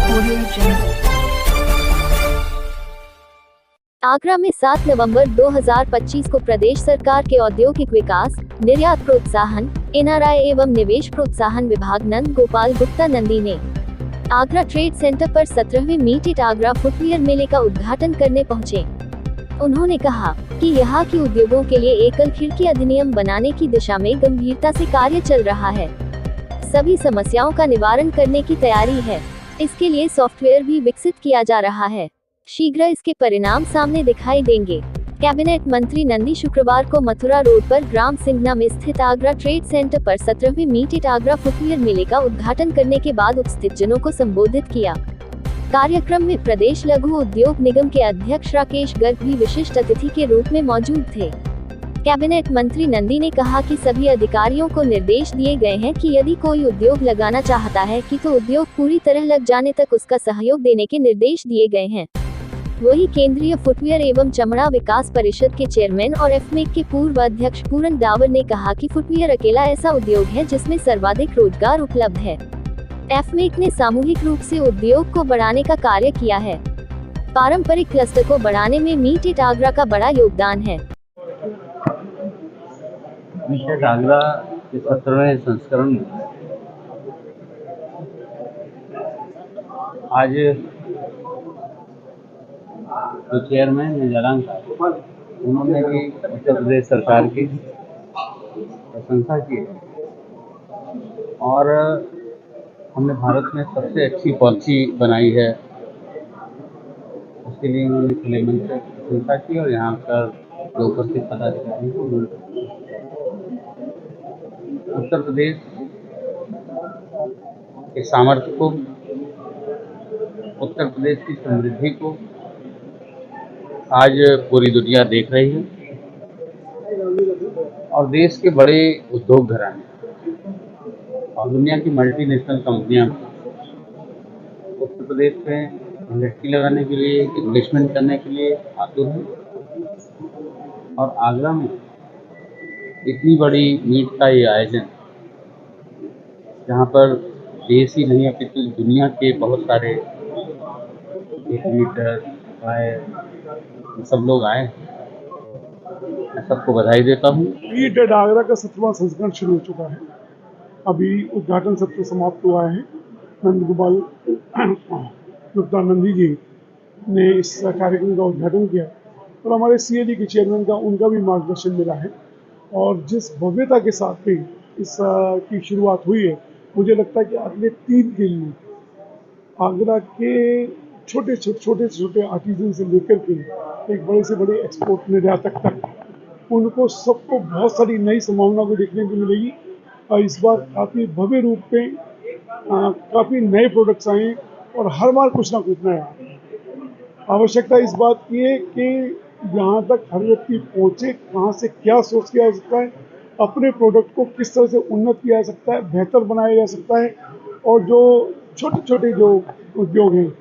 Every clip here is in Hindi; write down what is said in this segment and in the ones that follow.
Audio Jungle। आगरा में 7 नवंबर 2025 को प्रदेश सरकार के औद्योगिक विकास, निर्यात प्रोत्साहन, एनआरआई एवं निवेश प्रोत्साहन विभाग नंद गोपाल गुप्ता नंदी ने आगरा ट्रेड सेंटर पर 17वें मीट इट आगरा फुटवियर मेले का उद्घाटन करने पहुंचे। उन्होंने कहा कि यहाँ की उद्योगों के लिए एकल खिड़की अधिनियम बनाने की दिशा में गंभीरता से कार्य चल रहा है। सभी समस्याओं का निवारण करने की तैयारी है। इसके लिए सॉफ्टवेयर भी विकसित किया जा रहा है। शीघ्र इसके परिणाम सामने दिखाई देंगे। कैबिनेट मंत्री नंदी शुक्रवार को मथुरा रोड पर ग्राम सिंघना में स्थित आगरा ट्रेड सेंटर पर 17वें मीट इट आगरा फुटवियर मेले का उद्घाटन करने के बाद उपस्थित जनों को संबोधित किया। कार्यक्रम में प्रदेश लघु उद्योग निगम के अध्यक्ष राकेश गर्ग भी विशिष्ट अतिथि के रूप में मौजूद थे। कैबिनेट मंत्री नंदी ने कहा कि सभी अधिकारियों को निर्देश दिए गए हैं कि यदि कोई उद्योग लगाना चाहता है कि तो उद्योग पूरी तरह लग जाने तक उसका सहयोग देने के निर्देश दिए गए हैं। वही केंद्रीय फुटवियर एवं चमड़ा विकास परिषद के चेयरमैन और एफमेक के पूर्व अध्यक्ष पूरन डावर ने कहा कि फुटवियर अकेला ऐसा उद्योग है जिसमें सर्वाधिक रोजगार उपलब्ध है। एफमेक ने सामूहिक रूप से उद्योग को बढ़ाने का कार्य किया है। पारंपरिक क्लस्टर को बढ़ाने में मीट इट आगरा का बड़ा योगदान है। मीट इट आगरा के 17वें संस्करण में आज जो चेयरमैन है जलांग साहब, उन्होंने भी उत्तर प्रदेश सरकार की प्रशंसा की और हमने भारत में सबसे अच्छी पॉलिसी बनाई है, उसके लिए उन्होंने खुले मन से प्रशंसा की और यहाँ पर जो उपस्थित पदाधिकारी को उत्तर प्रदेश के सामर्थ्य को, उत्तर प्रदेश की समृद्धि को आज पूरी दुनिया देख रही है और देश के बड़े उद्योग घराने और दुनिया की मल्टीनेशनल कंपनियां उत्तर प्रदेश में इंडस्ट्री लगाने के लिए, इन्वेस्टमेंट करने के लिए आतुर हैं और आगरा में इतनी बड़ी मीट का ये आयोजन, जहाँ पर देश ही नहीं अपितु दुनिया के बहुत सारे मीटर सब लोग आए, मैं सबको बधाई देता हूँ। मीट इट आगरा का 17वां संस्करण शुरू हो चुका है। अभी उद्घाटन सत्र समाप्त हुआ है। नंद गोपाल गुप्ता नंदी जी ने इस कार्यक्रम का उद्घाटन किया और हमारे सीएडी के चेयरमैन का उनका भी मार्गदर्शन मिला है और जिस भव्यता के साथ भी इस की शुरुआत हुई है, मुझे लगता है कि अगले 3 दिन में आगरा के छोटे छोटे आर्टिजन से लेकर के एक बड़े से बड़े एक्सपोर्ट निर्यातक तक उनको सबको बहुत सारी नई संभावना को देखने को मिलेगी और इस बार काफ़ी भव्य रूप में काफ़ी नए प्रोडक्ट्स आए और हर बार कुछ ना कुछ नया। आवश्यकता इस बात की है कि यहाँ तक हर व्यक्ति पहुँचे, कहाँ से क्या सोच किया जा सकता है, अपने प्रोडक्ट को किस तरह से उन्नत किया जा सकता है, बेहतर बनाया जा सकता है और जो छोटे छोटे जो उद्योग हैं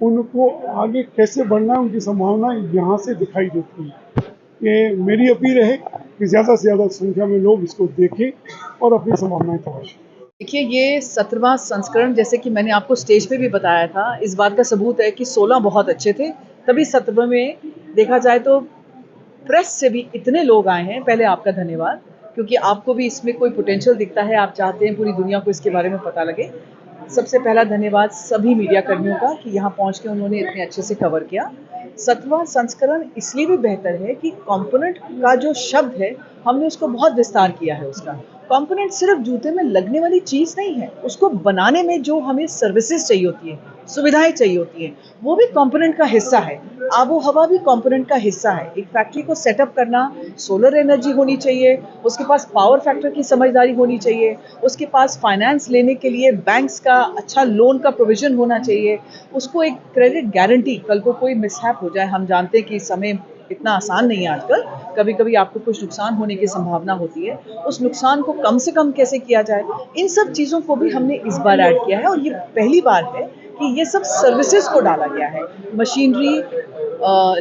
उनको आगे कैसे बढ़ना है, उनकी संभावना यहाँ से दिखाई देती है। ये मेरी अपील है कि ज़्यादा से ज़्यादा संख्या में लोग इसको देखें और अपनी संभावनाएं तलाशें। देखिए, ये 17वां संस्करण, जैसे कि मैंने आपको स्टेज पे भी बताया था, इस बात का सबूत है कि 16 बहुत अच्छे थे, तभी 17वें में देखा जाए तो प्रेस से भी इतने लोग आए हैं। पहले आपका धन्यवाद, क्योंकि आपको भी इसमें कोई पोटेंशियल दिखता है, आप चाहते हैं पूरी दुनिया को इसके बारे में पता लगे। सबसे पहला धन्यवाद सभी मीडिया कर्मियों का कि यहाँ पहुँच के उन्होंने इतने अच्छे से कवर किया। 17वां संस्करण इसलिए भी बेहतर है कि कंपोनेंट का जो शब्द है, हमने उसको बहुत विस्तार किया है। उसका कंपोनेंट सिर्फ जूते में लगने वाली चीज़ नहीं है, उसको बनाने में जो हमें सर्विसेज चाहिए होती है, सुविधाएं चाहिए होती हैं, वो भी कंपोनेंट का हिस्सा है। आबो हवा भी कंपोनेंट का हिस्सा है। एक फैक्ट्री को सेटअप करना, सोलर एनर्जी होनी चाहिए, उसके पास पावर फैक्टर की समझदारी होनी चाहिए, उसके पास फाइनेंस लेने के लिए बैंक्स का अच्छा लोन का प्रोविजन होना चाहिए, उसको एक क्रेडिट गारंटी, कल को कोई मिसहैप हो जाए, हम जानते हैं कि समय इतना आसान नहीं है आजकल, कभी कभी आपको कुछ नुकसान होने की संभावना होती है, उस नुकसान को कम से कम कैसे किया जाए, इन सब चीज़ों को भी हमने इस बार ऐड किया है। और ये पहली बार है कि ये सब सर्विसेज को डाला गया है। मशीनरी,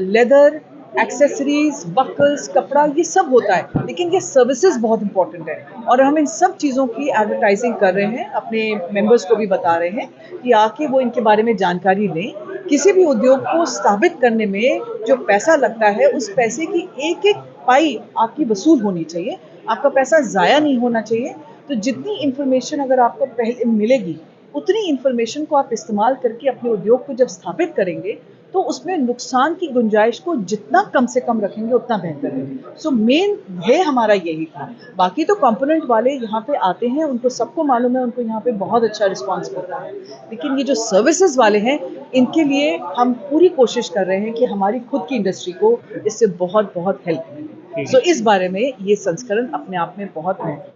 लेदर, एक्सेसरीज, बकल्स, कपड़ा, ये सब होता है, लेकिन ये सर्विसेज बहुत इंपॉर्टेंट है और हम इन सब चीज़ों की एडवर्टाइजिंग कर रहे हैं, अपने मेंबर्स को भी बता रहे हैं कि आके वो इनके बारे में जानकारी लें। किसी भी उद्योग को स्थापित करने में जो पैसा लगता है, उस पैसे की एक-एक पाई आपकी वसूल होनी चाहिए, आपका पैसा ज़ाया नहीं होना चाहिए। तो जितनी इन्फॉर्मेशन अगर आपको पहले मिलेगी, उतनी इन्फॉर्मेशन को आप इस्तेमाल करके अपने उद्योग को जब स्थापित करेंगे, तो उसमें नुकसान की गुंजाइश को जितना कम से कम रखेंगे उतना बेहतर है। सो मेन ध्येय हमारा यही था। बाकी तो कंपोनेंट वाले यहाँ पे आते हैं, उनको सबको मालूम है, उनको यहाँ पे बहुत अच्छा रिस्पॉन्स मिलता है। लेकिन ये जो सर्विसेज वाले हैं, इनके लिए हम पूरी कोशिश कर रहे हैं कि हमारी खुद की इंडस्ट्री को इससे बहुत बहुत हेल्प मिले। सो इस बारे में ये संस्करण अपने आप में बहुत महत्वपूर्ण है।